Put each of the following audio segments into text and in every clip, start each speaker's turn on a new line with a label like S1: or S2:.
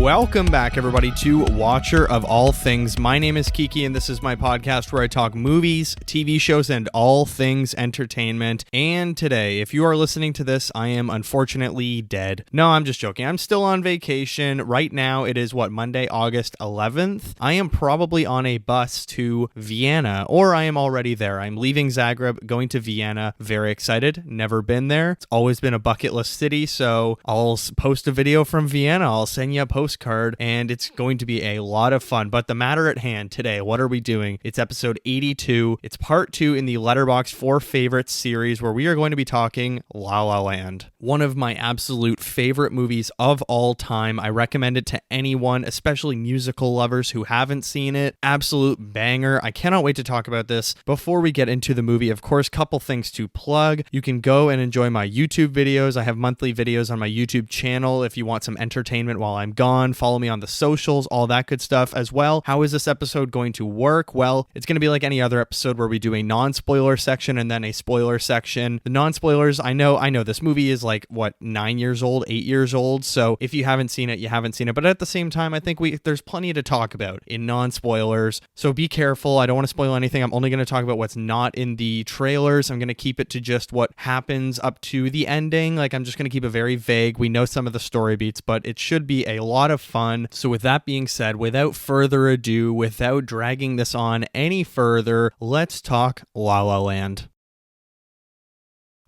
S1: Welcome back, everybody, to Watcher of All Things. My name is Kiki, and this is my podcast where I talk movies, TV shows, and all things entertainment. And today, if you are listening to this, I am unfortunately dead. No, I'm just joking. I'm still on vacation. Right now, it is, Monday, August 11th? I am probably on a bus to Vienna, or I am already there. I'm leaving Zagreb, going to Vienna. Very excited. Never been there. It's always been a bucket list city, so I'll post a video from Vienna. I'll send you a postcard, and it's going to be a lot of fun. But the matter at hand today, what are we doing? It's episode 82. It's part 2 in the Letterboxd Four Favourites series, where we are going to be talking La La Land. One of my absolute favorite movies of all time. I recommend it to anyone, especially musical lovers who haven't seen it. Absolute banger. I cannot wait to talk about this. Before we get into the movie, of course, couple things to plug. You can go and enjoy my YouTube videos. I have monthly videos on my YouTube channel if you want some entertainment while I'm gone. Follow me on the socials, all that good stuff as well. How is this episode going to work? Well, it's going to be like any other episode where we do a non-spoiler section and then a spoiler section. The non-spoilers, I know this movie is 9 years old, 8 years old. So if you haven't seen it, you haven't seen it. But at the same time, I think there's plenty to talk about in non-spoilers. So be careful. I don't want to spoil anything. I'm only going to talk about what's not in the trailers. I'm going to keep it to just what happens up to the ending. I'm just going to keep it very vague. We know some of the story beats, but it should be a lot of fun. So with that being said, without further ado, without dragging this on any further, let's talk La La Land.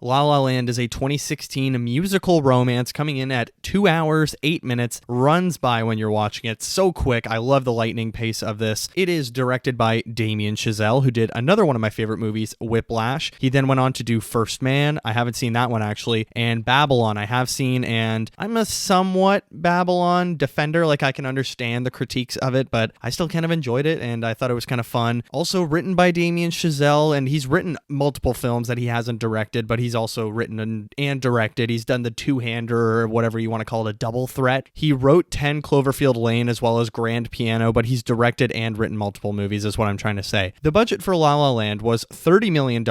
S1: La La Land is a 2016 musical romance coming in at 2 hours, 8 minutes, runs by when you're watching it so quick. I love the lightning pace of this. It is directed by Damien Chazelle, who did another one of my favorite movies, Whiplash. He then went on to do First Man. I haven't seen that one actually. And Babylon I have seen, and I'm a somewhat Babylon defender. I can understand the critiques of it, but I still kind of enjoyed it, and I thought it was kind of fun. Also written by Damien Chazelle, and he's written multiple films that he hasn't directed, but he's also written and directed. He's done the two-hander, or whatever you want to call it, a double threat. He wrote 10 Cloverfield Lane as well as Grand Piano, but he's directed and written multiple movies is what I'm trying to say. The budget for La La Land was $30 million,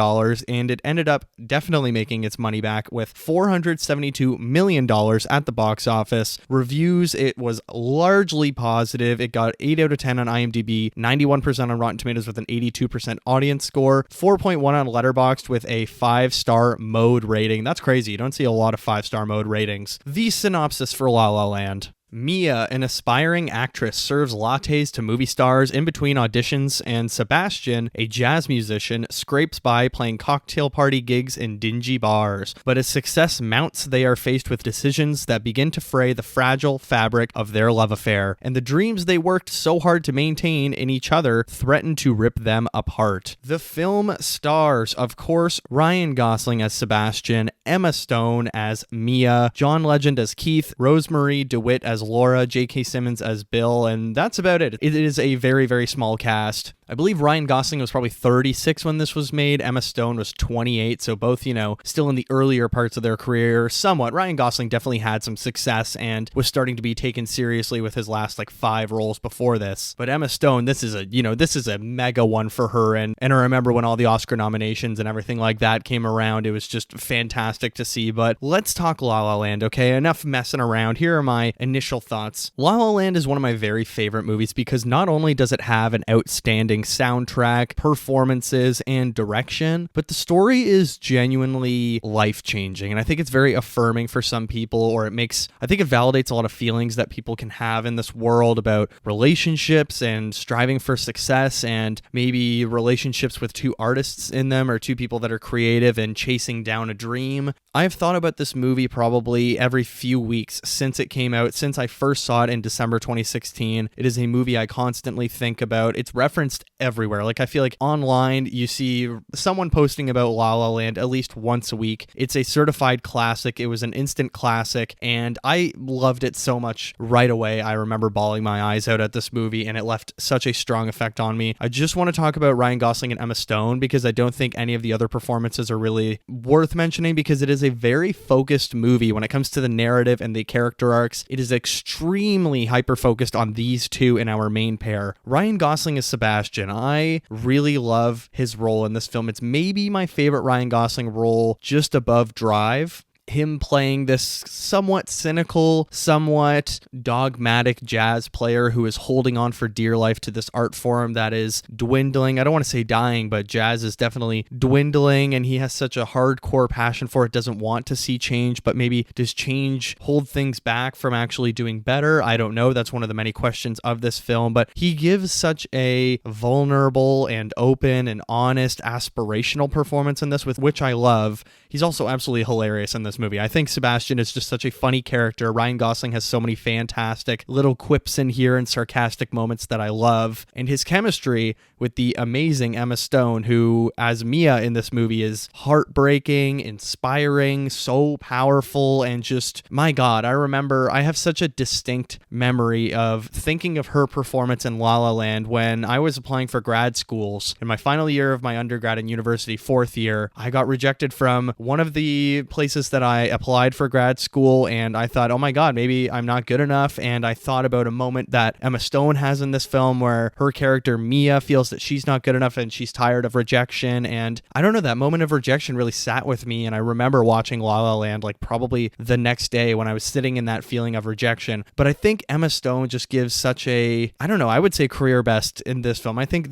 S1: and it ended up definitely making its money back with $472 million at the box office. Reviews, it was largely positive. It got 8 out of 10 on IMDb, 91% on Rotten Tomatoes with an 82% audience score, 4.1 on Letterboxd with a 5-star mode rating. That's crazy. You don't see a lot of 5-star mode ratings. The synopsis for La La Land. Mia, an aspiring actress, serves lattes to movie stars in between auditions, and Sebastian, a jazz musician, scrapes by playing cocktail party gigs in dingy bars. But as success mounts, they are faced with decisions that begin to fray the fragile fabric of their love affair, and the dreams they worked so hard to maintain in each other threaten to rip them apart. The film stars, of course, Ryan Gosling as Sebastian, Emma Stone as Mia, John Legend as Keith, Rosemary DeWitt as Laura, J.K. Simmons as Bill, and that's about it. It is a very, very small cast. I believe Ryan Gosling was probably 36 when this was made. Emma Stone was 28, so both, still in the earlier parts of their career, somewhat. Ryan Gosling definitely had some success and was starting to be taken seriously with his last 5 roles before this. But Emma Stone, this is a mega one for her, and I remember when all the Oscar nominations and everything like that came around, it was just fantastic to see. But let's talk La La Land, okay? Enough messing around. Here are my initial thoughts. La La Land is one of my very favorite movies because not only does it have an outstanding soundtrack, performances, and direction, but the story is genuinely life-changing, and I think it's very affirming for some people, or I think it validates a lot of feelings that people can have in this world about relationships and striving for success, and maybe relationships with two artists in them, or two people that are creative and chasing down a dream. I've thought about this movie probably every few weeks since it came out, since I first saw it in December 2016. It is a movie I constantly think about. It's referenced everywhere. I feel like online you see someone posting about La La Land at least once a week. It's a certified classic. It was an instant classic, and I loved it so much right away. I remember bawling my eyes out at this movie, and it left such a strong effect on me. I just want to talk about Ryan Gosling and Emma Stone because I don't think any of the other performances are really worth mentioning, because it is a very focused movie when it comes to the narrative and the character arcs. It is extremely hyper-focused on these two in our main pair. Ryan Gosling is Sebastian. I really love his role in this film. It's maybe my favorite Ryan Gosling role, just above Drive. him playing this somewhat cynical, somewhat dogmatic jazz player who is holding on for dear life to this art form that is dwindling. I don't want to say dying, but jazz is definitely dwindling, and he has such a hardcore passion for it, doesn't want to see change, but maybe does change hold things back from actually doing better? I don't know. That's one of the many questions of this film, but he gives such a vulnerable and open and honest aspirational performance in this, with which I love. He's also absolutely hilarious in this movie. I think Sebastian is just such a funny character. Ryan Gosling has so many fantastic little quips in here and sarcastic moments that I love, and his chemistry with the amazing Emma Stone, who as Mia in this movie is heartbreaking, inspiring, so powerful, and just, my God, I have such a distinct memory of thinking of her performance in La La Land when I was applying for grad schools. In my final year of my undergrad and university, fourth year, I got rejected from one of the places that I applied for grad school, and I thought, oh my God, maybe I'm not good enough. And I thought about a moment that Emma Stone has in this film where her character Mia feels that she's not good enough and she's tired of rejection. And I don't know, that moment of rejection really sat with me, and I remember watching La La Land like probably the next day when I was sitting in that feeling of rejection. But I think Emma Stone just gives such a, I don't know, I would say career best in this film. I think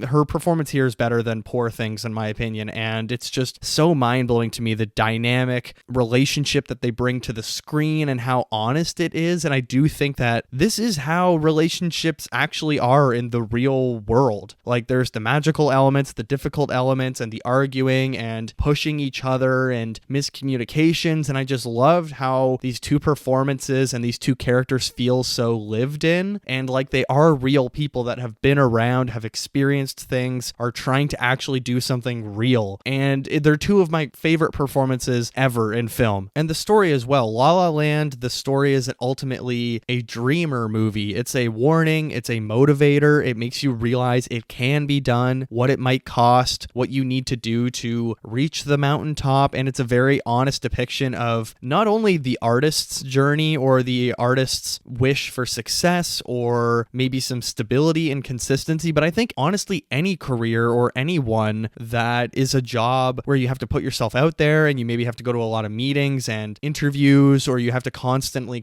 S1: her performance here is better than Poor Things in my opinion, and it's just so mind-blowing to me, the dynamic relationship that they bring to the screen and how honest it is. And I do think that this is how relationships actually are in the real world. Like, there's the magical elements, the difficult elements, and the arguing and pushing each other and miscommunications, and I just loved how these two performances and these two characters feel so lived in, and like they are real people that have been around, have experienced things, are trying to actually do something real. And they're two of my favorite performances ever in film. And the story as well. La La Land, the story is ultimately a dreamer movie. It's a warning, it's a motivator. It makes you realize it can be done, what it might cost, what you need to do to reach the mountaintop. And it's a very honest depiction of not only the artist's journey or the artist's wish for success or maybe some stability and consistency, but I think honestly any career or anyone that is a job where you have to put yourself out there and you maybe have to go to a lot of meetings and interviews, or you have to constantly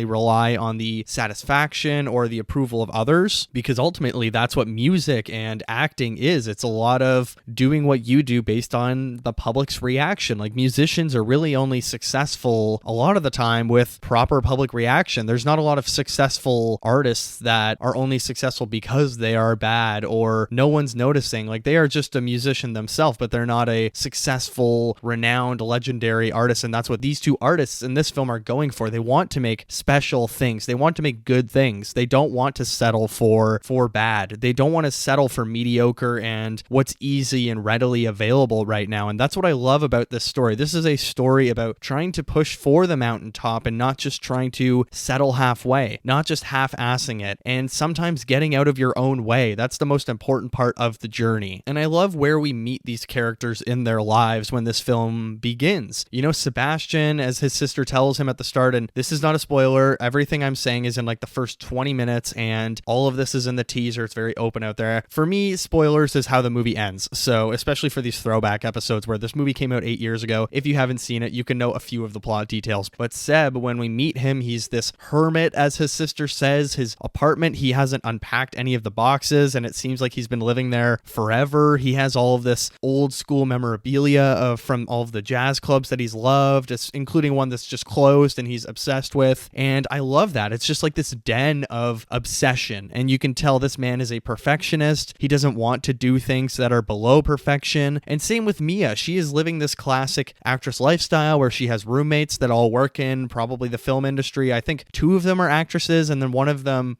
S1: rely on the satisfaction or the approval of others, because ultimately that's what music and acting is. It's a lot of doing what you do based on the public's reaction. Like, musicians are really only successful a lot of the time with proper public reaction. There's not a lot of successful artists that are only successful because they are bad or no one's noticing. Like, they are just a musician themselves, but they're not a successful, renowned, legendary artist. And that's what these two artists in this film are going for. They want to make special things. They want to make good things. They don't want to settle for bad. They don't want to settle for mediocre and what's easy and readily available right now. And that's what I love about this story. This is a story about trying to push for the mountaintop and not just trying to settle halfway, not just half-assing it, and sometimes getting out of your own way. That's the most important part of the journey. And I love where we meet these characters in their lives when this film begins. You know, Sebastian, as his sister tells him at the start, and this is not a spoiler, everything I'm saying is in like the first 20 minutes, and all of this is in the teaser. It's very open out there. For me, spoilers is how the movie ends. So especially for these throwback episodes where this movie came out 8 years ago, if you haven't seen it, you can know a few of the plot details. But Seb, when we meet him, he's this hermit, as his sister says. His apartment, he hasn't unpacked any of the boxes, and it seems like he's been living there forever. He has all of this old school memorabilia from all of the jazz clubs that he's loved, including one that's just closed and he's obsessed with. And I love that. It's just like this den of obsession. And you can tell this man is a perfectionist. He doesn't want to do things that are below perfection. And same with Mia. She is living this classic actress lifestyle where she has roommates that all work in probably the film industry. I think two of them are actresses, and then one of them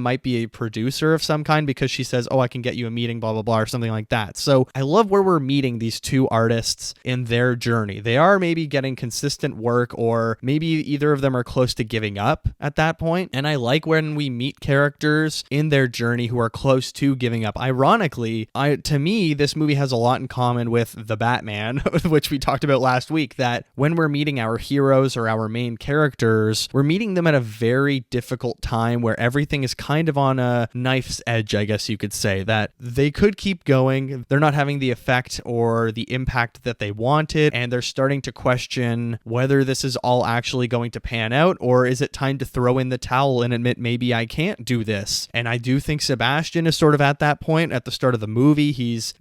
S1: might be a producer of some kind, because she says, oh, I can get you a meeting, blah, blah, blah, or something like that. So I love where we're meeting these two artists in their journey. They are maybe getting consistent work, or maybe either of them are close to giving up at that point. And I like when we meet characters in their journey who are close to giving up. Ironically, to me, this movie has a lot in common with The Batman, which we talked about last week, that when we're meeting our heroes or our main characters, we're meeting them at a very difficult time where everything is kind of on a knife's edge, I guess you could say, that they could keep going. They're not having the effect or the impact that they wanted, and they're starting to question whether this is all actually going to pan out, or is it time to throw in the towel and admit maybe I can't do this. And I do think Sebastian is sort of at that point at the start of the movie. He's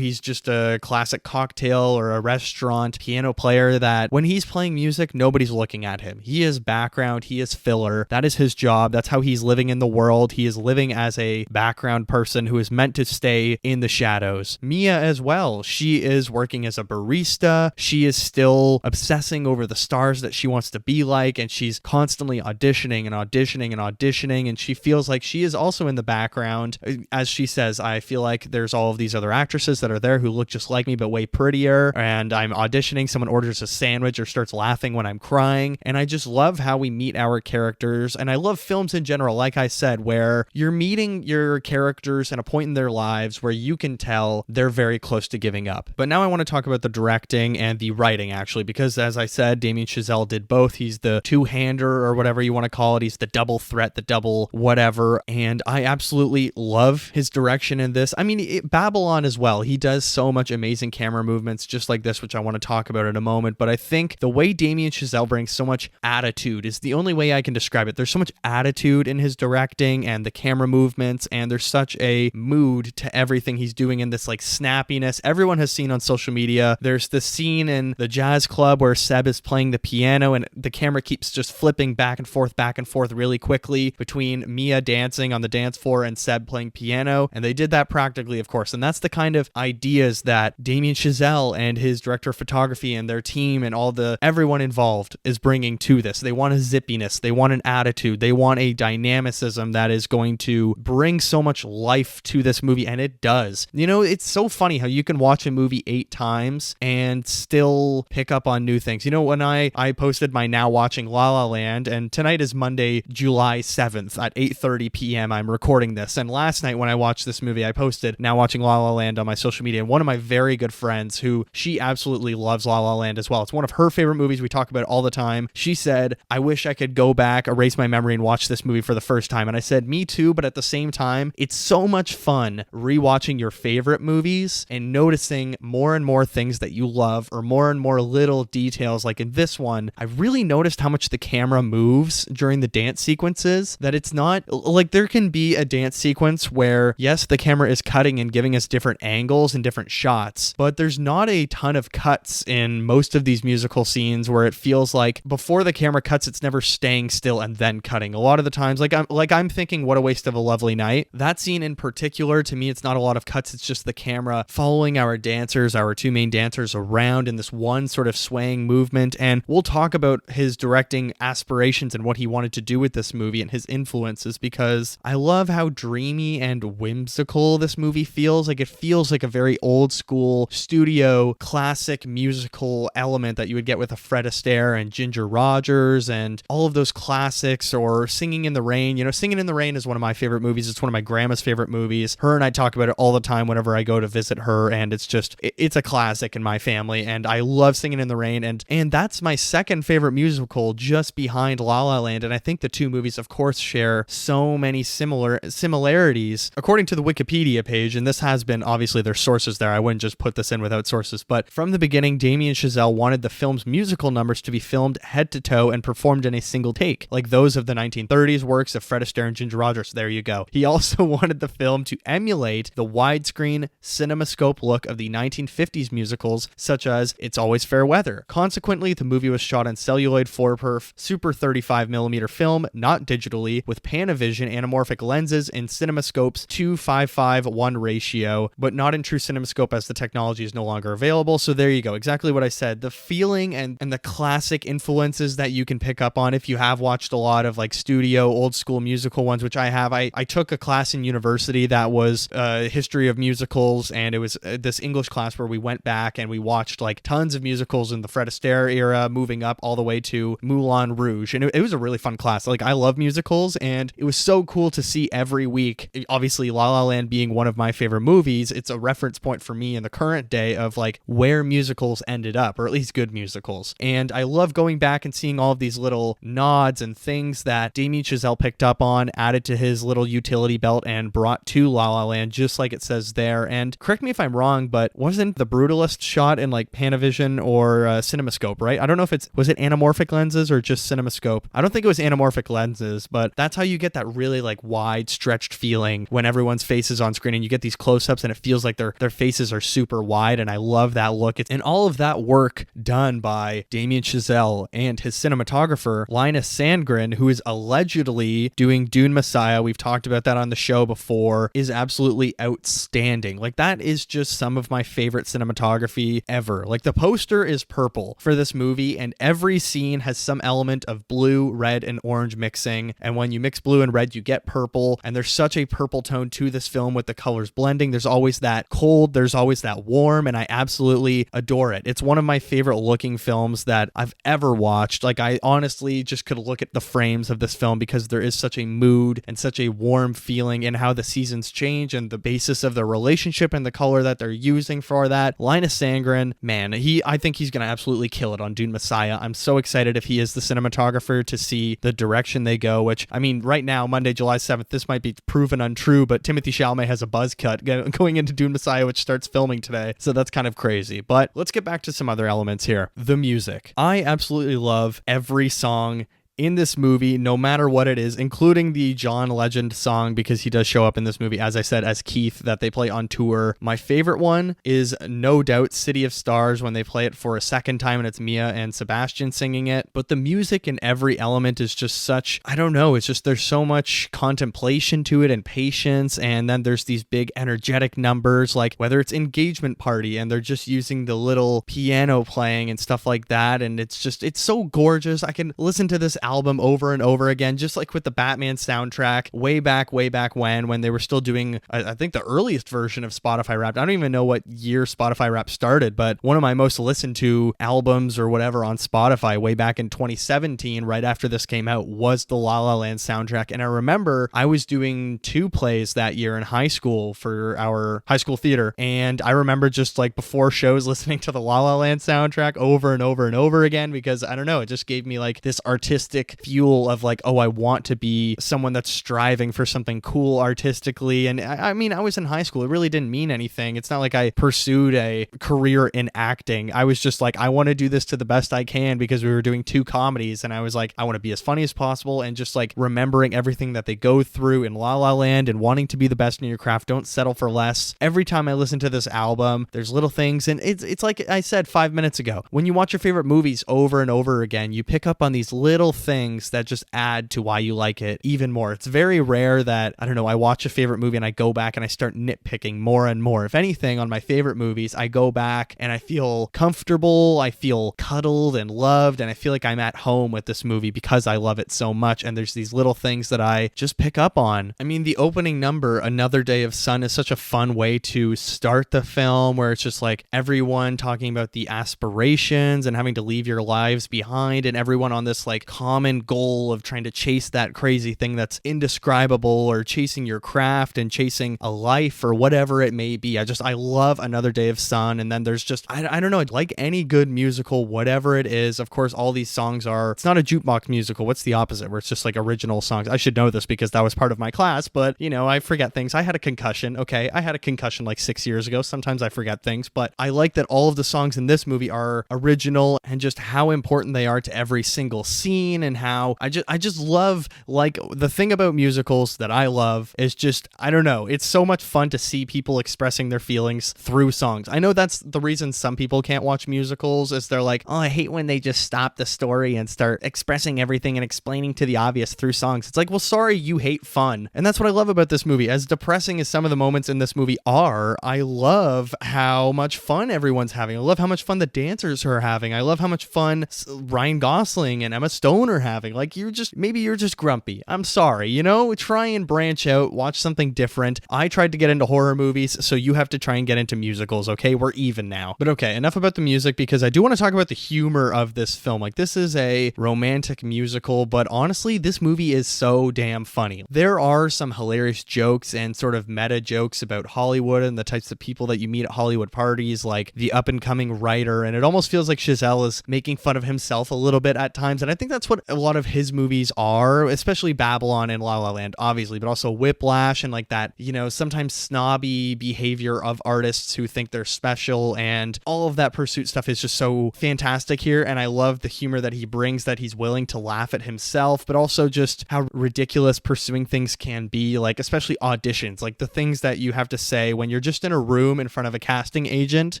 S1: just a classic cocktail or a restaurant piano player that when he's playing music, nobody's looking at him. He is background, he is filler. That is his job. That's how he's living in the world. He is living as a background person who is meant to stay in the shadows. Mia as well. She is working as a barista. She is still obsessing over the stars that she wants to be like, and she's constantly auditioning and auditioning and auditioning, and she feels like she is also in the background. As she says, I feel like there's all of these other actresses that are there who look just like me but way prettier, and I'm auditioning, someone orders a sandwich or starts laughing when I'm crying, and I just love how we meet our characters. And I love films in general, like I said, where you're meeting your characters at a point in their lives where you can tell they're very close to giving up. But now I want to talk about the directing and the writing, actually, because as I said, Damien Chazelle did both. He's the two-hander or whatever you want to call it. He's the double threat, the double whatever, and I absolutely love his direction in this. I mean, Babylon as well. He does so much amazing camera movements just like this, which I want to talk about in a moment, but I think the way Damien Chazelle brings so much attitude is the only way I can describe it. There's so much attitude in his directing and the camera movements, and there's such a mood to everything he's doing in this like snappiness. Everyone has seen on social media, there's the scene in the jazz club where Seb is playing the piano and the camera keeps just flipping back and forth really quickly between Mia dancing on the dance floor and Seb playing piano, and they did that practically, of course, and that's the kind of ideas that Damien Chazelle and his director of photography and their team and everyone involved is bringing to this. They want a zippiness, they want an attitude, they want a dynamicism that is going to bring so much life to this movie, and it does. You know, it's so funny how you can watch a movie 8 times and still pick up on new things. You know, when I posted my now watching La La Land, and tonight is Monday, July 7th at 8:30 p.m. I'm recording this, and last night when I watched this movie, I posted now watching La La Land on my social media, and one of my very good friends who she absolutely loves La La Land as well. It's one of her favorite movies. We talk about it all the time. She said, I wish I could go back, erase my memory, and watch this movie for the first time. And I said, me too, but at the same time, it's so much fun rewatching your favorite movies and noticing more and more things that you love, or more and more little details. Like in this one, I really noticed how much the camera moves during the dance sequences, that it's not like there can be a dance sequence where, yes, the camera is cutting and giving us different angles and different shots, but there's not a ton of cuts in most of these musical scenes where it feels like before the camera cuts, it's never staying still and then cutting. A lot of the times, I'm thinking What a Waste of a Lovely Night. That scene in particular, to me, it's not a lot of cuts. It's just the camera following our dancers, our two main dancers, around in this one sort of swaying movement. And we'll talk about his directing aspirations and what he wanted to do with this movie and his influences, because I love how dreamy and whimsical this movie feels. Like it feels like a very old school studio classic musical element that you would get with a Fred Astaire and Ginger Rogers and all of those classics, or Singing in the Rain. You know, Singing in the Rain is one of my favorite movies. It's one of my grandma's favorite movies. Her and I talk about it all the time whenever I go to visit her, and it's a classic in my family, and I love Singing in the Rain, and that's my second favorite musical, just behind La La Land. And I think the two movies, of course, share so many similarities according to the Wikipedia page, and this has been, obviously there's sources there, I wouldn't just put this in without sources, but from the beginning, Damien Chazelle wanted the film's musical numbers to be filmed head to toe and performed in a single take, like those of the 1930s works of Fred Astaire and Ginger Rogers. There you go. He also wanted the film to emulate the widescreen cinemascope look of the 1950s musicals, such as It's Always Fair Weather. Consequently, the movie was shot on celluloid 4perf Super 35mm film, not digitally, with Panavision anamorphic lenses in CinemaScope's 2:5:5:1 ratio, but not in true CinemaScope as the technology is no longer available. So there you go. Exactly what I said. The feeling and the classic influences that you can pick up on if you have watched a lot of like studio old school musical ones, which I have. I took a class in university that was history of musicals, and it was this English class where we went back and we watched like tons of musicals in the Fred Astaire era, moving up all the way to Moulin Rouge. And it was a really fun class. Like, I love musicals, and it was so cool to see every week. Obviously, La La Land being one of my favorite movies, it's a reference point for me in the current day of like where musicals ended up, or at least good musicals. And I love going back and seeing all of these little nods and things that Damien Chazelle picked up on, added to his little utility belt, and brought to La La Land, just like it says there. And correct me if I'm wrong, but wasn't The Brutalist shot in like Panavision television or CinemaScope, right? I don't know if was it anamorphic lenses or just CinemaScope. I don't think it was anamorphic lenses, but that's how you get that really like wide stretched feeling when everyone's face is on screen and you get these close-ups and it feels like their faces are super wide, and I love that look. And all of that work done by Damien Chazelle and his cinematographer Linus Sandgren, who is allegedly doing Dune Messiah. We've talked about that on the show before, is absolutely outstanding. Like, that is just some of my favorite cinematography ever. Like, the poster is purple for this movie, and every scene has some element of blue, red, and orange mixing. And when you mix blue and red, you get purple. And there's such a purple tone to this film with the colors blending. There's always that cold, there's always that warm, and I absolutely adore it. It's one of my favorite looking films that I've ever watched. Like, I honestly just could look at the frames of this film because there is such a mood and such a warm feeling in how the seasons change and the basis of the relationship and the color that they're using for that. Linus Sandgren, man, I think he's going to absolutely kill it on Dune Messiah. I'm so excited if he is the cinematographer to see the direction they go, which, I mean, right now, Monday, July 7th, this might be proven untrue, but Timothée Chalamet has a buzz cut going into Dune Messiah, which starts filming today. So that's kind of crazy. But let's get back to some other elements here. The music. I absolutely love every song in this movie, no matter what it is, including the John Legend song, because he does show up in this movie, as I said, as Keith, that they play on tour. My favorite one is no doubt City of Stars, when they play it for a second time and it's Mia and Sebastian singing it. But the music in every element is just such, I don't know, it's just there's so much contemplation to it and patience. And then there's these big energetic numbers, like whether it's Engagement Party and they're just using the little piano playing and stuff like that. And it's so gorgeous. I can listen to this album over and over again, just like with the Batman soundtrack way back when they were still doing, I think, the earliest version of Spotify Wrapped. I don't even know what year Spotify Wrapped started, but one of my most listened to albums or whatever on Spotify way back in 2017, right after this came out, was the La La Land soundtrack. And I remember I was doing 2 plays that year in high school for our high school theater, and I remember just like before shows listening to the La La Land soundtrack over and over and over again, because I don't know, it just gave me like this artistic fuel of like, oh, I want to be someone that's striving for something cool artistically. And I mean, I was in high school. It really didn't mean anything. It's not like I pursued a career in acting. I was just like, I want to do this to the best I can, because we were doing 2 comedies, and I was like, I want to be as funny as possible, and just like remembering everything that they go through in La La Land and wanting to be the best in your craft. Don't settle for less. Every time I listen to this album, there's little things, and it's like I said 5 minutes ago, when you watch your favorite movies over and over again, you pick up on these little things that just add to why you like it even more. It's very rare that, I don't know, I watch a favorite movie and I go back and I start nitpicking more and more. If anything, on my favorite movies, I go back and I feel comfortable, I feel cuddled and loved, and I feel like I'm at home with this movie because I love it so much. And there's these little things that I just pick up on. I mean, the opening number, Another Day of Sun, is such a fun way to start the film, where it's just like everyone talking about the aspirations and having to leave your lives behind, and everyone on this like common goal of trying to chase that crazy thing that's indescribable, or chasing your craft and chasing a life or whatever it may be. I love Another Day of Sun. And then there's just, I don't know, like any good musical, whatever it is, of course, all these songs are, it's not a jukebox musical. What's the opposite, where it's just like original songs? I should know this because that was part of my class, but you know, I forget things. I had a concussion. Okay. I had a concussion like 6 years ago. Sometimes I forget things, but I like that all of the songs in this movie are original, and just how important they are to every single scene, and how I just love, like, the thing about musicals that I love is just, I don't know, it's so much fun to see people expressing their feelings through songs. I know that's the reason some people can't watch musicals, is they're like, oh, I hate when they just stop the story and start expressing everything and explaining to the obvious through songs. It's like, well, sorry, you hate fun. And that's what I love about this movie. As depressing as some of the moments in this movie are, I love how much fun everyone's having. I love how much fun the dancers are having. I love how much fun Ryan Gosling and Emma Stone are having. Like, maybe you're just grumpy. I'm sorry, you know, try and branch out, watch something different. I tried to get into horror movies, so you have to try and get into musicals, okay? We're even now. But okay, enough about the music, because I do want to talk about the humor of this film. Like, this is a romantic musical, but honestly, this movie is so damn funny. There are some hilarious jokes and sort of meta jokes about Hollywood and the types of people that you meet at Hollywood parties, like the up-and-coming writer, and it almost feels like Chazelle is making fun of himself a little bit at times, and I think that's what a lot of his movies are, especially Babylon and La La Land, obviously, but also Whiplash and like that, sometimes snobby behavior of artists who think they're special, and all of that pursuit stuff is just so fantastic here. And I love the humor that he brings, that he's willing to laugh at himself, but also just how ridiculous pursuing things can be, like especially auditions, like the things that you have to say when you're just in a room in front of a casting agent,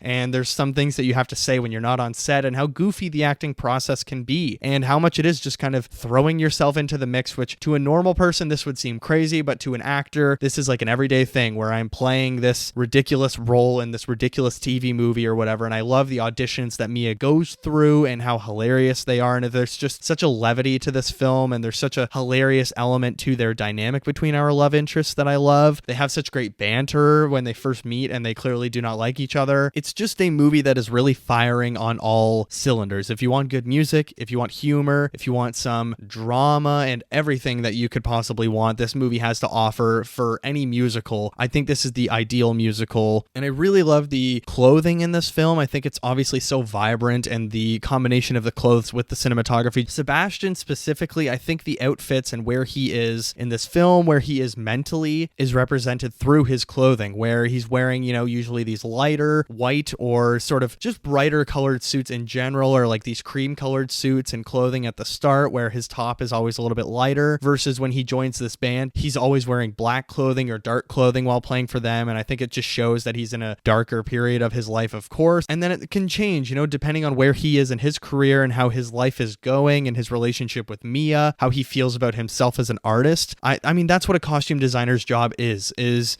S1: and there's some things that you have to say when you're not on set, and how goofy the acting process can be, and how much it is just kind of throwing yourself into the mix, which to a normal person this would seem crazy, but to an actor this is like an everyday thing where I'm playing this ridiculous role in this ridiculous TV movie or whatever. And I love the auditions that Mia goes through and how hilarious they are, and there's just such a levity to this film, and there's such a hilarious element to their dynamic between our love interests that I love. They have such great banter when they first meet, and they clearly do not like each other. It's just a movie that is really firing on all cylinders. If you want good music, if you want humor, if you want some drama and everything that you could possibly want, this movie has to offer for any musical. I think this is the ideal musical, and I really love the clothing in this film. I think it's obviously so vibrant, and the combination of the clothes with the cinematography. Sebastian specifically, I think the outfits and where he is in this film, where he is mentally, is represented through his clothing, where he's wearing, usually these lighter white or sort of just brighter colored suits in general, or like these cream colored suits and clothing at the start, where his top is always a little bit lighter, versus when he joins this band, he's always wearing black clothing or dark clothing while playing for them. And I think it just shows that he's in a darker period of his life, of course. And then it can change, depending on where he is in his career and how his life is going and his relationship with Mia, how he feels about himself as an artist. I mean, that's what a costume designer's job is.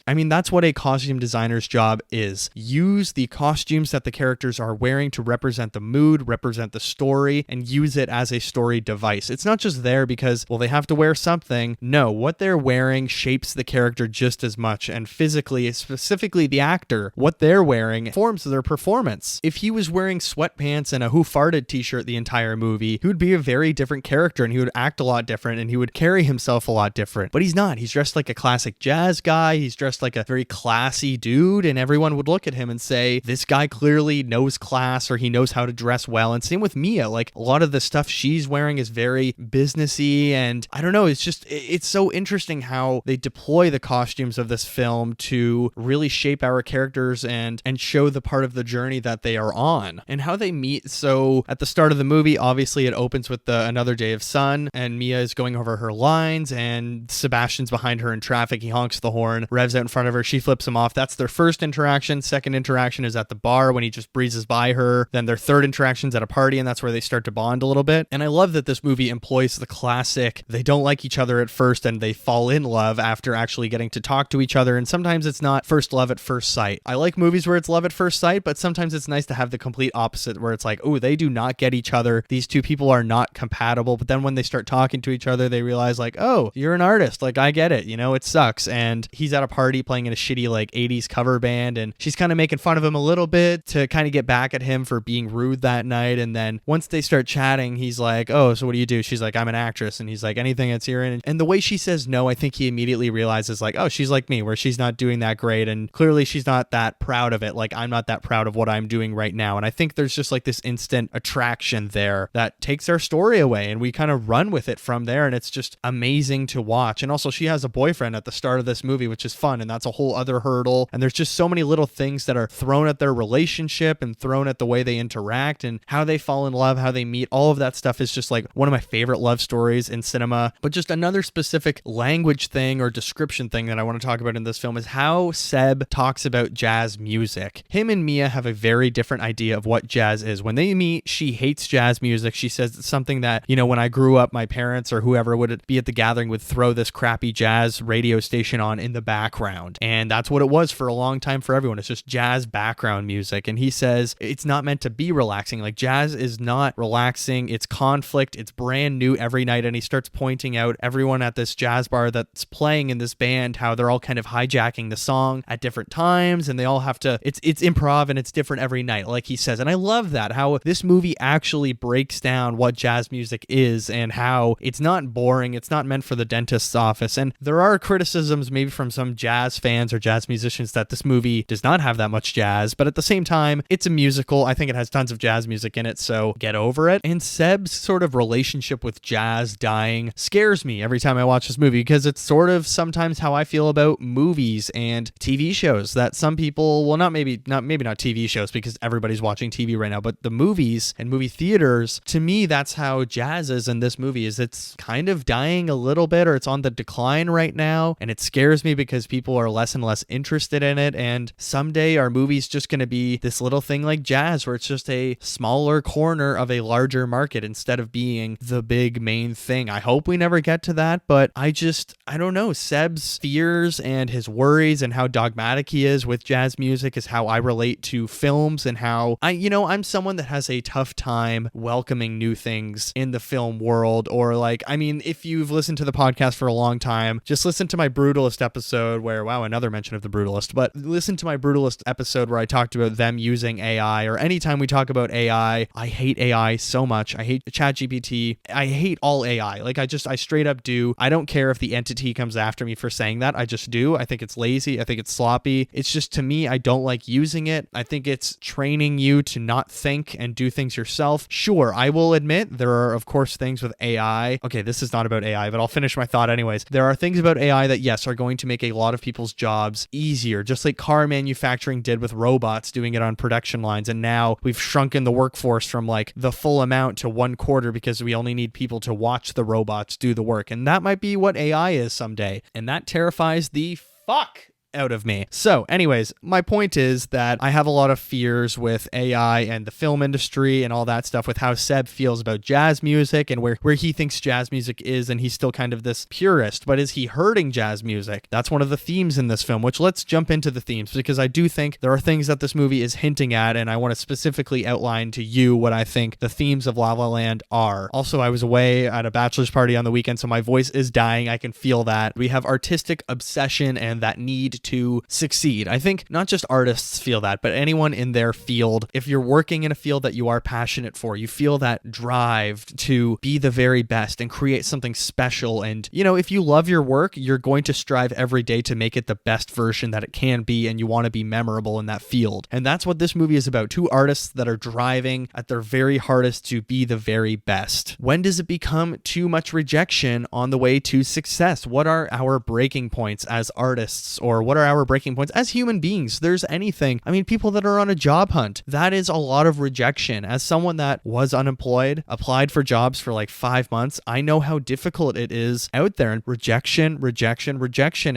S1: That's what a costume designer's job is. Use the costumes that the characters are wearing to represent the mood, represent the story, and use it as a story device. It's not just there because, well, they have to wear something. No, what they're wearing shapes the character just as much, and physically, specifically the actor, what they're wearing forms their performance. If he was wearing sweatpants and a Who Farted t-shirt the entire movie, he would be a very different character, and he would act a lot different, and he would carry himself a lot different. But he's not. He's dressed like a classic jazz guy. He's dressed like a very classy dude, and everyone would look at him and say, this guy clearly knows class, or he knows how to dress well. And same with Mia. Like, a lot of the stuff she's wearing is very businessy, and I don't know, it's so interesting how they deploy the costumes of this film to really shape our characters and show the part of the journey that they are on and how they meet. So at the start of the movie, obviously it opens with Another Day of Sun, and Mia is going over her lines, and Sebastian's behind her in traffic. He honks the horn, revs out in front of her. She flips him off. That's their first interaction. Second interaction is at the bar when he just breezes by her. Then their third interaction's at a party, and that's where they start to bond a little bit. And I love that this movie employs the classic, they don't like each other at first and they fall in love after actually getting to talk to each other. And sometimes it's not first love at first sight. I like movies where it's love at first sight, but sometimes it's nice to have the complete opposite, where it's like, oh, they do not get each other. These two people are not compatible. But then when they start talking to each other, they realize like, oh, you're an artist. Like, I get it. It sucks. And he's at a party playing in a shitty like 80s cover band, and she's kind of making fun of him a little bit to kind of get back at him for being rude that night. And then once they start chatting, he's like, oh, so what do you do? She's like, I'm an actress. And he's like, anything that's here. And the way she says no, I think he immediately realizes like, oh, she's like me, where she's not doing that great. And clearly she's not that proud of it. Like, I'm not that proud of what I'm doing right now. And I think there's just like this instant attraction there that takes our story away, and we kind of run with it from there. And it's just amazing to watch. And also she has a boyfriend at the start of this movie, which is fun. And that's a whole other hurdle. And there's just so many little things that are thrown at their relationship and thrown at the way they interact and how they fall in love, how they meet. All of that stuff is just like one of my favorite love stories in cinema. But just another specific language thing or description thing that I want to talk about in this film is how Seb talks about jazz music. Him and Mia have a very different idea of what jazz is. When they meet, she hates jazz music. She says it's something that, when I grew up, my parents or whoever would be at the gathering would throw this crappy jazz radio station on in the background. And that's what it was for a long time for everyone. It's just jazz background music. And he says it's not meant to be relaxing. Like, jazz is not relaxing. It's conflict. It's brand new every night. And he starts pointing out everyone at this jazz bar that's playing in this band, how they're all kind of hijacking the song at different times, and they all have to, it's improv and it's different every night, like he says. And I love that, how this movie actually breaks down what jazz music is and how it's not boring. It's not meant for the dentist's office. And there are criticisms maybe from some jazz fans or jazz musicians that this movie does not have that much jazz, but at the same time, it's a musical. I think it has tons of jazz music in it, so get over it. And Seb's sort of relationship with jazz dying scares me every time I watch this movie, because it's sort of sometimes how I feel about movies and TV shows, that some people, well, maybe not TV shows because everybody's watching TV right now, but the movies and movie theaters, to me, that's how jazz is in this movie. Is it's kind of dying a little bit, or it's on the decline right now, and it scares me because people are less and less interested in it, and someday our movie's just going to be this little thing like jazz where it's just a smaller corner of a larger market instead of being the big main thing. I hope we never get to that, but I don't know. Seb's fears and his worries and how dogmatic he is with jazz music is how I relate to films, and how I'm someone that has a tough time welcoming new things in the film world. Or if you've listened to the podcast for a long time, just listen to my Brutalist episode where, wow, another mention of the Brutalist, but listen to my Brutalist episode where I talked about them using AI, or anytime we talk about AI, I hate AI so much. I hate ChatGPT. I hate all AI. I straight up do. I don't care if the entity comes after me for saying that. I just do. I think it's lazy. I think it's sloppy. It's just, to me, I don't like using it. I think it's training you to not think and do things yourself. Sure, I will admit there are, of course, things with AI. Okay, this is not about AI, but I'll finish my thought anyways. There are things about AI that, yes, are going to make a lot of people's jobs easier, just like car manufacturing did with robots doing it on production lines. And now we've shrunken the workforce from the full amount to 1/4 because we only need people to watch the robots do the work. And that might be what AI is someday. And that terrifies the fuck out of me. So anyways, my point is that I have a lot of fears with AI and the film industry and all that stuff, with how Seb feels about jazz music and where he thinks jazz music is, and he's still kind of this purist, but is he hurting jazz music? That's one of the themes in this film, which let's jump into the themes, because I do think there are things that this movie is hinting at, and I want to specifically outline to you what I think the themes of La La Land are. Also, I was away at a bachelor's party on the weekend, so my voice is dying. I can feel that. We have artistic obsession and that need to succeed. I think not just artists feel that, but anyone in their field. If you're working in a field that you are passionate for, you feel that drive to be the very best and create something special. And, if you love your work, you're going to strive every day to make it the best version that it can be, and you want to be memorable in that field. And that's what this movie is about. Two artists that are driving at their very hardest to be the very best. When does it become too much rejection on the way to success? What are our breaking points as artists, or what are our breaking points as human beings? There's anything. People that are on a job hunt, that is a lot of rejection. As someone that was unemployed, applied for jobs for 5 months, I know how difficult it is out there, and rejection.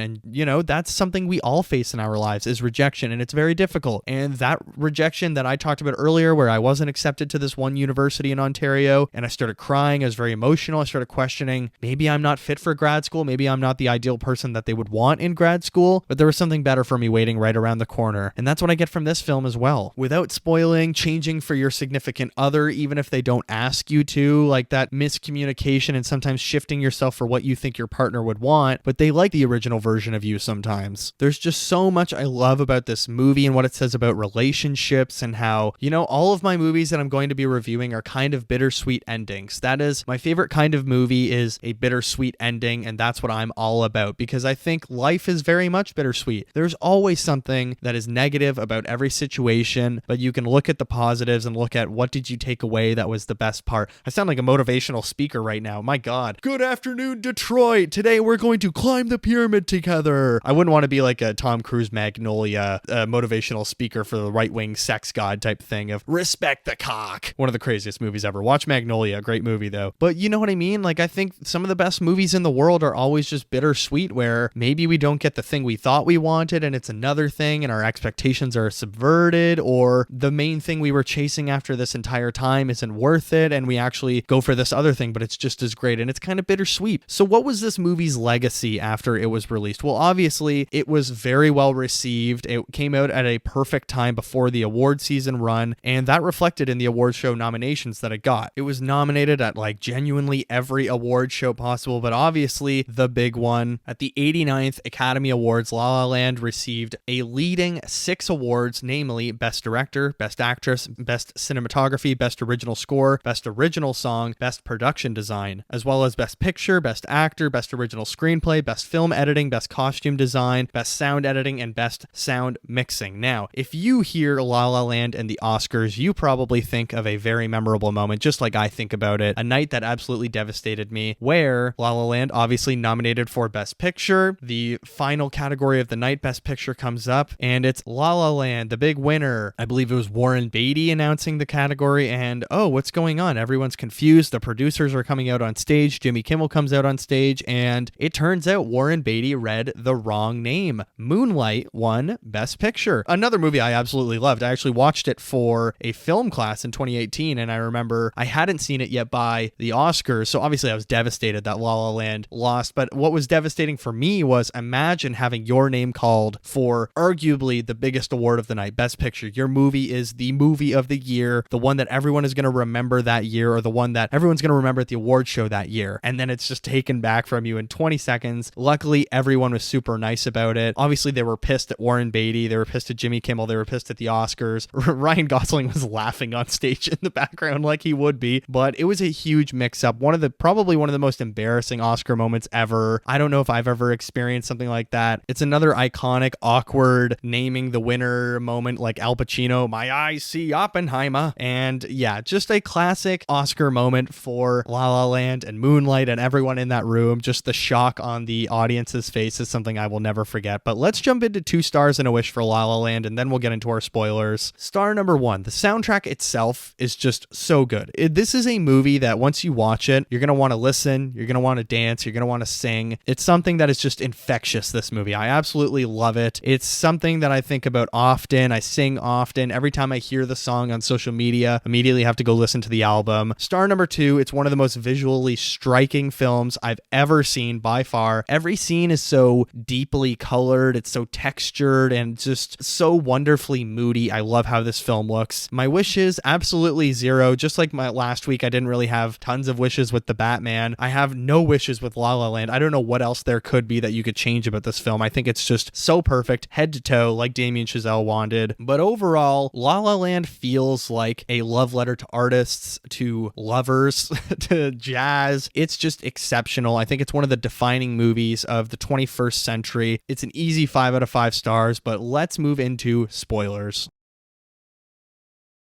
S1: And that's something we all face in our lives, is rejection, and it's very difficult. And that rejection that I talked about earlier, where I wasn't accepted to this one university in Ontario, and I started crying, I was very emotional, I started questioning, maybe I'm not fit for grad school, maybe I'm not the ideal person that they would want in grad school, but there was something better for me waiting right around the corner. And that's what I get from this film as well. Without spoiling, changing for your significant other, even if they don't ask you to, that miscommunication and sometimes shifting yourself for what you think your partner would want, but they like the original version of you sometimes. There's just so much I love about this movie and what it says about relationships, and how, all of my movies that I'm going to be reviewing are kind of bittersweet endings. That is my favorite kind of movie, is a bittersweet ending, and that's what I'm all about, because I think life is very much bittersweet. There's always something that is negative about every situation, but you can look at the positives and look at what did you take away that was the best part. I sound like a motivational speaker right now. My God. Good afternoon, Detroit. Today we're going to climb the pyramid together. I wouldn't want to be like a Tom Cruise Magnolia motivational speaker for the right-wing sex god type thing of respect the cock. One of the craziest movies ever. Watch Magnolia. Great movie though. But you know what I mean? I think some of the best movies in the world are always just bittersweet, where maybe we don't get the thing we thought we wanted and it's another thing, and our expectations are subverted, or the main thing we were chasing after this entire time isn't worth it, and we actually go for this other thing, but it's just as great, and it's kind of bittersweet. So what was this movie's legacy after it was released? Well, obviously it was very well received. It came out at a perfect time before the award season run, and that reflected in the award show nominations that it got. It was nominated at genuinely every award show possible, but obviously the big one at the 89th Academy Awards, La La La La Land received a leading 6 awards, namely Best Director, Best Actress, Best Cinematography, Best Original Score, Best Original Song, Best Production Design, as well as Best Picture, Best Actor, Best Original Screenplay, Best Film Editing, Best Costume Design, Best Sound Editing, and Best Sound Mixing. Now, if you hear La La Land and the Oscars, you probably think of a very memorable moment, just like I think about it, a night that absolutely devastated me, where La La Land obviously nominated for Best Picture. The final category of the night, Best Picture, comes up, and it's La La Land, the big winner. I believe it was Warren Beatty announcing the category, and oh, what's going on? Everyone's confused. The producers are coming out on stage. Jimmy Kimmel comes out on stage, and it turns out Warren Beatty read the wrong name. Moonlight won Best Picture. Another movie I absolutely loved. I actually watched it for a film class in 2018, and I remember I hadn't seen it yet by the Oscars, so obviously I was devastated that La La Land lost, but what was devastating for me was, imagine having your name called for arguably the biggest award of the night, Best Picture. Your movie is the movie of the year, the one that everyone is going to remember that year, or the one that everyone's going to remember at the award show that year, and then it's just taken back from you in 20 seconds. Luckily, everyone was super nice about it. Obviously, they were pissed at Warren Beatty, they were pissed at Jimmy Kimmel, they were pissed at the Oscars. Ryan Gosling was laughing on stage in the background like he would be, but it was a huge mix-up. Probably one of the most embarrassing Oscar moments ever. I don't know if I've ever experienced something like that. It's another iconic, awkward naming the winner moment, like Al Pacino, my eyes see Oppenheimer. And yeah, just a classic Oscar moment for La La Land and Moonlight and everyone in that room. Just the shock on the audience's face is something I will never forget. But let's jump into 2 stars and a wish for La La Land, and then we'll get into our spoilers. Star number 1, the soundtrack itself is just so good. This is a movie that once you watch it, you're going to want to listen, you're going to want to dance, you're going to want to sing. It's something that is just infectious, this movie. I absolutely love it. It's something that I think about often. I sing often. Every time I hear the song on social media, immediately have to go listen to the album. Star number 2, it's one of the most visually striking films I've ever seen by far. Every scene is so deeply colored, it's so textured, and just so wonderfully moody. I love how this film looks. My wishes, absolutely 0. Just like my last week, I didn't really have tons of wishes with the Batman. I have no wishes with La La Land. I don't know what else there could be that you could change about this film. I think it's just so perfect, head to toe, like Damien Chazelle wanted. But overall, La La Land feels like a love letter to artists, to lovers, to jazz. It's just exceptional. I think it's one of the defining movies of the 21st century. It's an easy 5 out of 5 stars, but let's move into spoilers.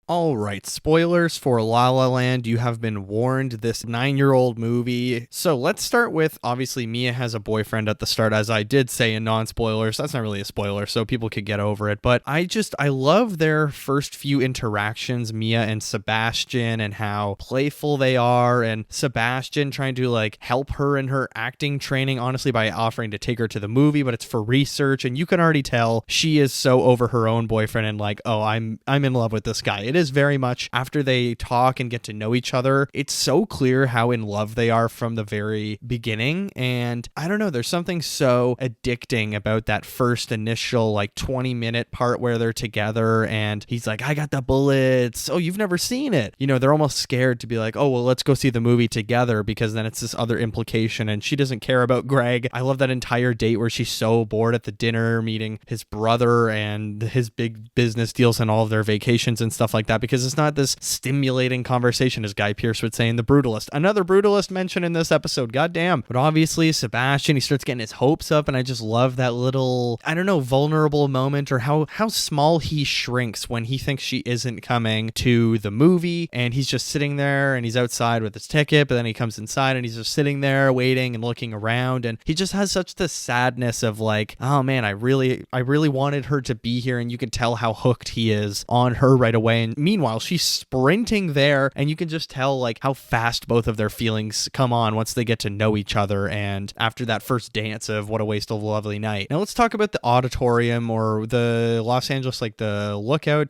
S1: All right, spoilers for La La Land. You have been warned, this 9-year-old movie. So let's start with, obviously, Mia has a boyfriend at the start, as I did say in non-spoilers. That's not really a spoiler, so people could get over it. But I love their first few interactions, Mia and Sebastian, and how playful they are, and Sebastian trying to help her in her acting training, honestly, by offering to take her to the movie, but it's for research, and you can already tell she is so over her own boyfriend and oh, I'm in love with this guy. It is very much, after they talk and get to know each other, it's so clear how in love they are from the very beginning. And I don't know, there's something so addicting about that first initial 20-minute part where they're together and he's like, I got the bullets. Oh, you've never seen it. They're almost scared to be like, oh, well, let's go see the movie together, because then it's this other implication and she doesn't care about Greg. I love that entire date where she's so bored at the dinner meeting his brother and his big business deals and all of their vacations and stuff like that, because it's not this stimulating conversation, as Guy Pearce would say in The Brutalist. Another Brutalist mentioned in this episode, goddamn. But obviously, Sebastian, he starts getting his hopes up, and I just love that little, I don't know, vulnerable moment, or how small he shrinks when he thinks she isn't coming to the movie, and he's just sitting there, and he's outside with his ticket, but then he comes inside, and he's just sitting there waiting and looking around, and he just has such the sadness of oh man, I really wanted her to be here, and you can tell how hooked he is on her right away. And meanwhile, she's sprinting there, and you can just tell how fast both of their feelings come on once they get to know each other, and after that first dance of what a waste of a lovely night. Now let's talk about the auditorium, or the Los Angeles, the Lookout,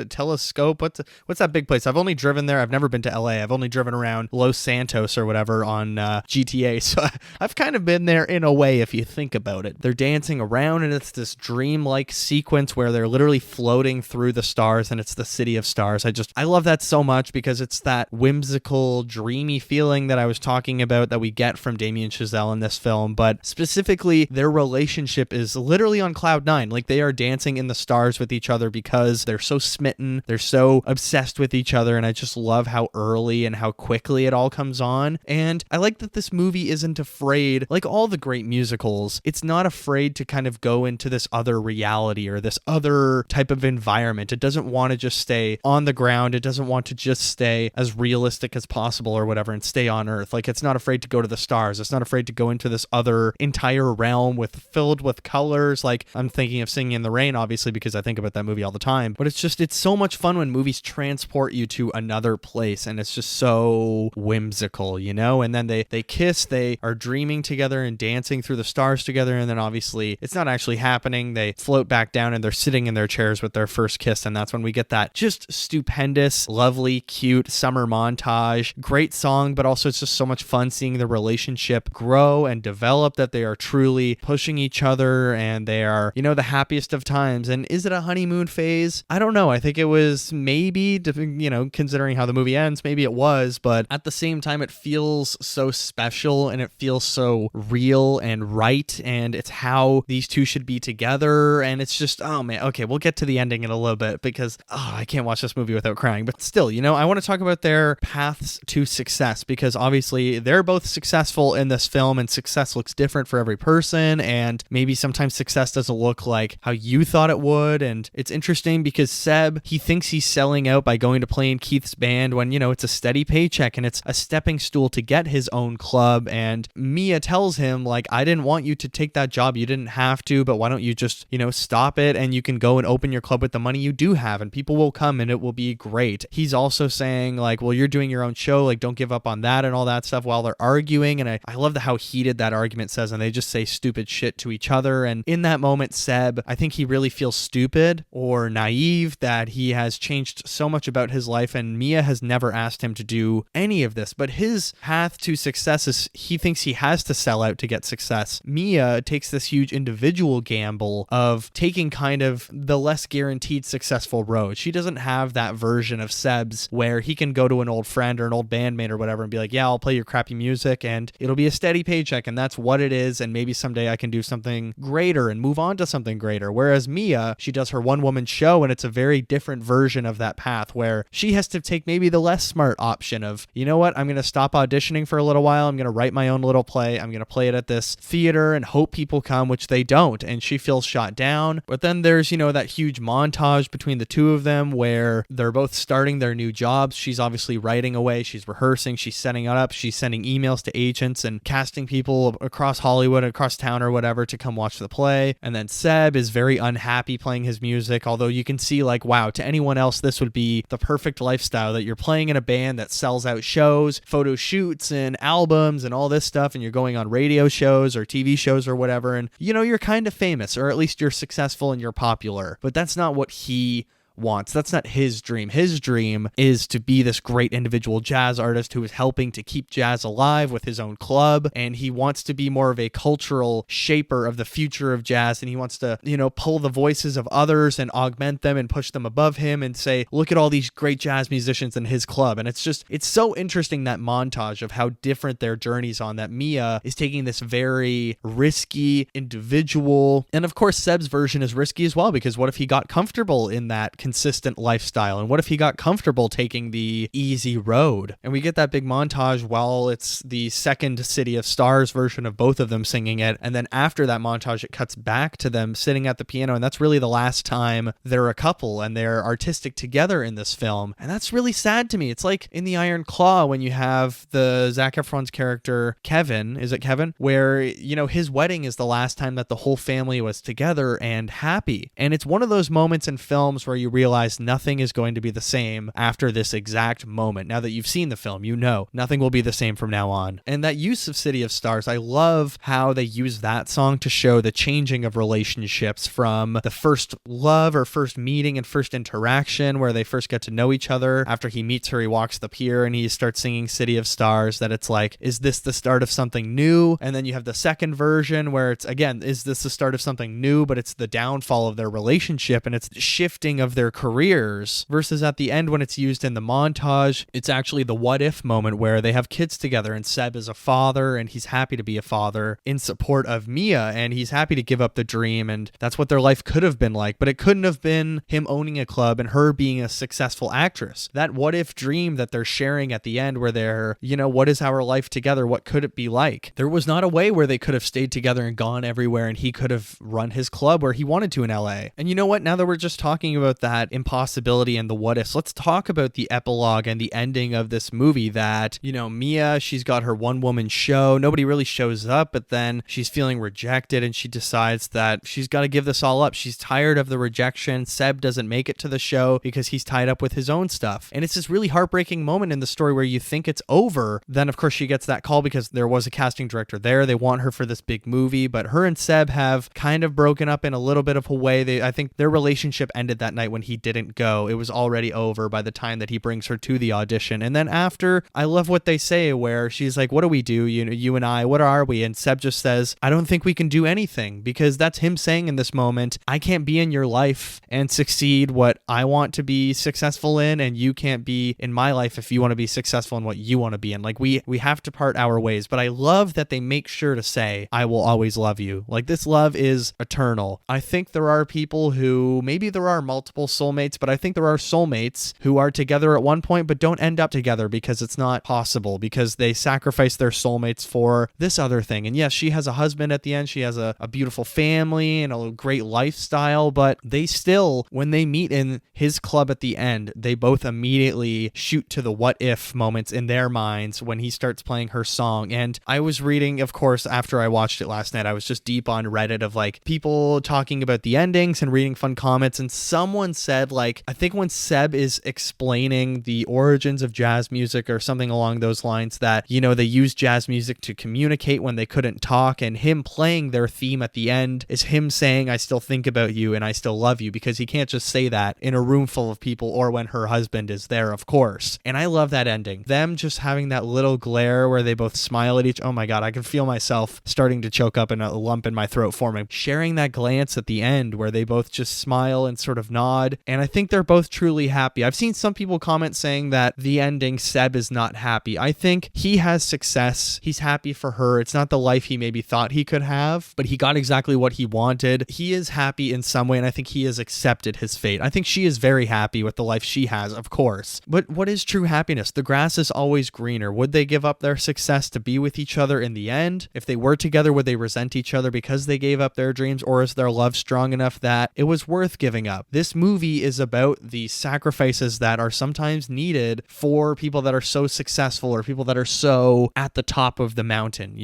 S1: Telescope. What's that big place? I've only driven there. I've never been to LA. I've only driven around Los Santos or whatever on GTA. So I've kind of been there in a way if you think about it. They're dancing around and it's this dreamlike sequence where they're literally floating through the stars and it's the city of stars. I love that so much because it's that whimsical, dreamy feeling that I was talking about that we get from Damien Chazelle in this film. But specifically, their relationship is literally on cloud nine. Like they are dancing in the stars with each other because they're so smitten. They're so obsessed with each other. And I just love how early and how quickly it all comes on. And I like that this movie isn't afraid, like all the great musicals, it's not afraid to kind of go into this other reality or this other type of environment. It doesn't want to just stay on the ground. It doesn't want to just stay as realistic as possible or whatever and stay on Earth. Like it's not afraid to go to the stars. It's not afraid to go into this other entire realm filled with colors. Like I'm thinking of Singing in the Rain, obviously, because I think about that movie all the time. But it's so much fun when movies transport you to another place and it's just so whimsical, you know? And then they kiss, they are dreaming together and dancing through the stars together. And then obviously it's not actually happening. They float back down and they're sitting in their chairs with their first kiss. And that's when we get that just stupendous, lovely, cute summer montage. Great song, but also it's just so much fun seeing the relationship grow and develop, that they are truly pushing each other and they are, you know, the happiest of times. And is it a honeymoon phase? I don't know. I think it was maybe, you know, considering how the movie ends, maybe it was, but at the same time, it feels so special and it feels so real and right. And it's how these two should be together. And it's just, oh man, okay, we'll get to the ending in a little bit because I can't watch this movie without crying. But still, you know, I want to talk about their paths to success because obviously they're both successful in this film and success looks different for every person. And maybe sometimes success doesn't look like how you thought it would. And it's interesting because Seb, he thinks he's selling out by going to play in Keith's band when, you know, it's a steady paycheck and it's a stepping stool to get his own club. And Mia tells him, like, I didn't want you to take that job. You didn't have to, but why don't you just, you know, stop it and you can go and open your club with the money you do have and people will come and it will be great. He's also saying, like, well, you're doing your own show, like, don't give up on that and all that stuff while they're arguing. And I love how heated that argument says, and they just say stupid shit to each other. And in that moment, Seb, I think he really feels stupid or naive that he has changed so much about his life and Mia has never asked him to do any of this. But his path to success is he thinks he has to sell out to get success. Mia takes this huge individual gamble of taking kind of the less guaranteed successful road. She doesn't have that version of Seb's where he can go to an old friend or an old bandmate or whatever and be like, yeah, I'll play your crappy music and it'll be a steady paycheck and that's what it is. And maybe someday I can do something greater and move on to something greater. Whereas Mia, she does her one-woman show and it's a very different version of that path where she has to take maybe the less smart option of, you know what, I'm going to stop auditioning for a little while. I'm going to write my own little play. I'm going to play it at this theater and hope people come, which they don't. And she feels shot down. But then there's, you know, that huge montage between the two of them where they're both starting their new jobs. She's obviously writing away. She's rehearsing. She's setting it up. She's sending emails to agents and casting people across Hollywood, across town or whatever to come watch the play. And then Seb is very unhappy playing his music, although you can see, like, wow, to anyone else, this would be the perfect lifestyle, that you're playing in a band that sells out shows, photo shoots and albums and all this stuff, and you're going on radio shows or TV shows or whatever, and, you know, you're kind of famous, or at least you're successful and you're popular. But that's not what he wants. That's not his dream. His dream is to be this great individual jazz artist who is helping to keep jazz alive with his own club, and he wants to be more of a cultural shaper of the future of jazz, and he wants to, you know, pull the voices of others and augment them and push them above him and say, look at all these great jazz musicians in his club. And it's so interesting, that montage of how different their journeys on, that Mia is taking this very risky individual, and of course Seb's version is risky as well, because what if he got comfortable in that consistent lifestyle, and what if he got comfortable taking the easy road? And we get that big montage while it's the second City of Stars version of both of them singing it, and then after that montage it cuts back to them sitting at the piano, and that's really the last time they're a couple and they're artistic together in this film. And that's really sad to me. It's like in The Iron Claw when you have the Zac Efron's character Kevin, is it Kevin, where, you know, his wedding is the last time that the whole family was together and happy. And it's one of those moments in films where you realize nothing is going to be the same after this exact moment. Now that you've seen the film, you know nothing will be the same from now on. And that use of City of Stars, I love how they use that song to show the changing of relationships from the first love or first meeting and first interaction where they first get to know each other. After he meets her, he walks the pier and he starts singing City of Stars, that it's like, is this the start of something new? And then you have the second version where it's, again, is this the start of something new, but it's the downfall of their relationship and it's the shifting of their careers, versus at the end when it's used in the montage, it's actually the what if moment where they have kids together and Seb is a father and he's happy to be a father in support of Mia and he's happy to give up the dream, and that's what their life could have been like, but it couldn't have been him owning a club and her being a successful actress. That what if dream that they're sharing at the end where they're, what is our life together? What could it be like? There was not a way where they could have stayed together and gone everywhere and he could have run his club where he wanted to in LA. And you know what? Now that we're just talking about that impossibility and the what ifs, let's talk about the epilogue and the ending of this movie that, Mia, she's got her one woman show. Nobody really shows up, but then she's feeling rejected and she decides that she's got to give this all up. She's tired of the rejection. Seb doesn't make it to the show because he's tied up with his own stuff. And it's this really heartbreaking moment in the story where you think it's over. Then, of course, she gets that call because there was a casting director there. They want her for this big movie, but her and Seb have kind of broken up in a little bit of a way. I think their relationship ended that night when he didn't go. It was already over by the time that he brings her to the audition. And then after, I love what they say where she's like, what do we do? You and I, what are we? And Seb just says, I don't think we can do anything, because that's him saying in this moment, I can't be in your life and succeed what I want to be successful in, and you can't be in my life if you want to be successful in what you want to be in. Like we have to part our ways. But I love that they make sure to say, I will always love you. Like this love is eternal. I think there are people who, maybe there are multiple soulmates, but I think there are soulmates who are together at one point but don't end up together because it's not possible, because they sacrifice their soulmates for this other thing. And yes, she has a husband at the end. She has a beautiful family and a great lifestyle, but they still, when they meet in his club at the end, they both immediately shoot to the what if moments in their minds when he starts playing her song. And I was reading, of course, after I watched it last night, I was just deep on Reddit of like people talking about the endings and reading fun comments. And someone said, like, I think when Seb is explaining the origins of jazz music or something along those lines, that, they use jazz music to communicate when they couldn't talk, and him playing their theme at the end is him saying, I still think about you and I still love you, because he can't just say that in a room full of people or when her husband is there, of course. And I love that ending. Them just having that little glare where they both smile at each. Oh my God, I can feel myself starting to choke up and a lump in my throat forming. Sharing that glance at the end where they both just smile and sort of nod. And I think they're both truly happy. I've seen some people comment saying that the ending, Seb is not happy. I think he has success. He's happy for her. It's not the life he maybe thought he could have, but he got exactly what he wanted. He is happy in some way, and I think he has accepted his fate. I think she is very happy with the life she has, of course. But what is true happiness? The grass is always greener. Would they give up their success to be with each other in the end? If they were together, would they resent each other because they gave up their dreams, or is their love strong enough that it was worth giving up? This movie is about the sacrifices that are sometimes needed for people that are so successful or people that are so at the top of the mountain,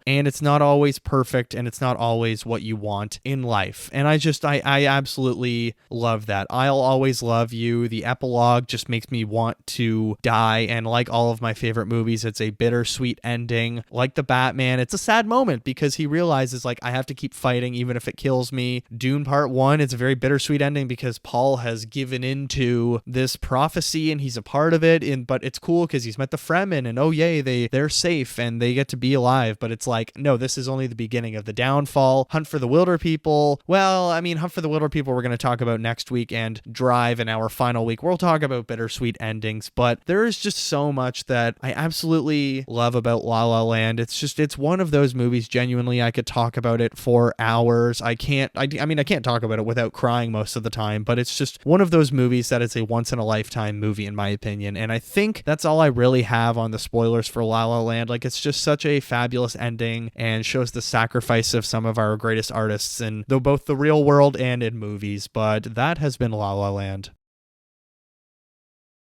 S1: And it's not always perfect, and it's not always what you want in life. And I absolutely love that. I'll always love you. The epilogue just makes me want to die. And like all of my favorite movies, it's a bittersweet ending. Like the Batman, it's a sad moment because he realizes, like, I have to keep fighting even if it kills me. Dune Part 1, it's a very bittersweet ending because Paul has given into this prophecy and he's a part of it. But it's cool because he's met the Fremen and oh yay, they're safe and they get to be alive. But it's like, no, this is only the beginning of the downfall. Hunt for the Wilder People. Well, I mean, Hunt for the Wilder People we're going to talk about next week, and Drive in our final week. We'll talk about bittersweet endings, but there is just so much that I absolutely love about La La Land. It's one of those movies, genuinely, I could talk about it for hours. I can't talk about it without crying most of the time, but it's just one of those movies that is a once in a lifetime movie in my opinion. And I think that's all I really have on the spoilers for La La Land. Like, it's just such a fabulous ending and shows the sacrifice of some of our greatest artists in both the real world and in movies. But that has been La La Land.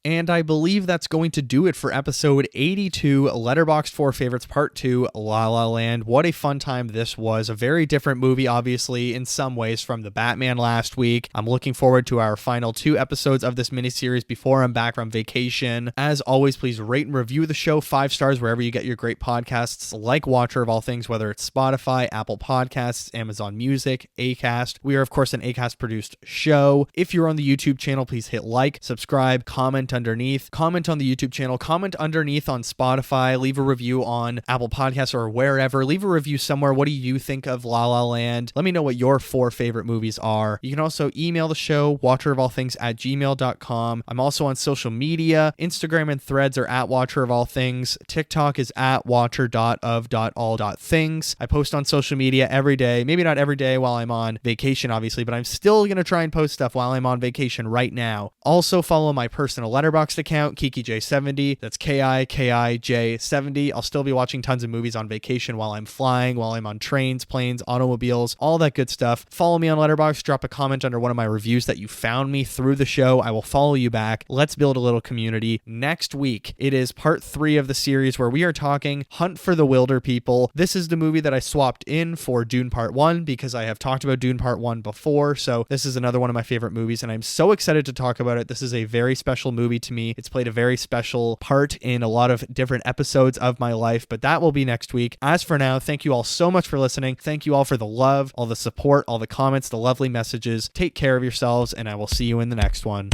S1: And I believe that's going to do it for episode 82, Letterboxd Four Favorites Part 2, La La Land. What a fun time this was. A very different movie, obviously, in some ways from the Batman last week. I'm looking forward to our final 2 episodes of this miniseries before I'm back from vacation. As always, please rate and review the show 5 stars wherever you get your great podcasts, like Watcher of All Things, whether it's Spotify, Apple Podcasts, Amazon Music, Acast. We are, of course, an Acast-produced show. If you're on the YouTube channel, please hit like, subscribe, comment underneath, comment on the YouTube channel, comment underneath on Spotify, leave a review on Apple Podcasts or wherever. Leave a review somewhere. What do you think of La La Land? Let me know what your 4 favorite movies are. You can also email the show, watcherofallthings@gmail.com. I'm also on social media. Instagram and Threads are at Watcher of All Things. TikTok is at watcher.of.all.things. I post on social media every day. Maybe not every day while I'm on vacation, obviously, but I'm still going to try and post stuff while I'm on vacation right now. Also follow my personal Letterboxd account, KikiJ70. That's KIKIJ70. I'll still be watching tons of movies on vacation while I'm flying, while I'm on trains, planes, automobiles, all that good stuff. Follow me on Letterboxd. Drop a comment under one of my reviews that you found me through the show. I will follow you back. Let's build a little community. Next week, it is part 3 of the series where we are talking Hunt for the Wilder People. This is the movie that I swapped in for Dune Part 1 because I have talked about Dune Part 1 before. So this is another one of my favorite movies, and I'm so excited to talk about it. This is a very special movie to me. It's played a very special part in a lot of different episodes of my life, but that will be next week. As for now, thank you all so much for listening. Thank you all for the love, all the support, all the comments, the lovely messages. Take care of yourselves, and I will see you in the next one.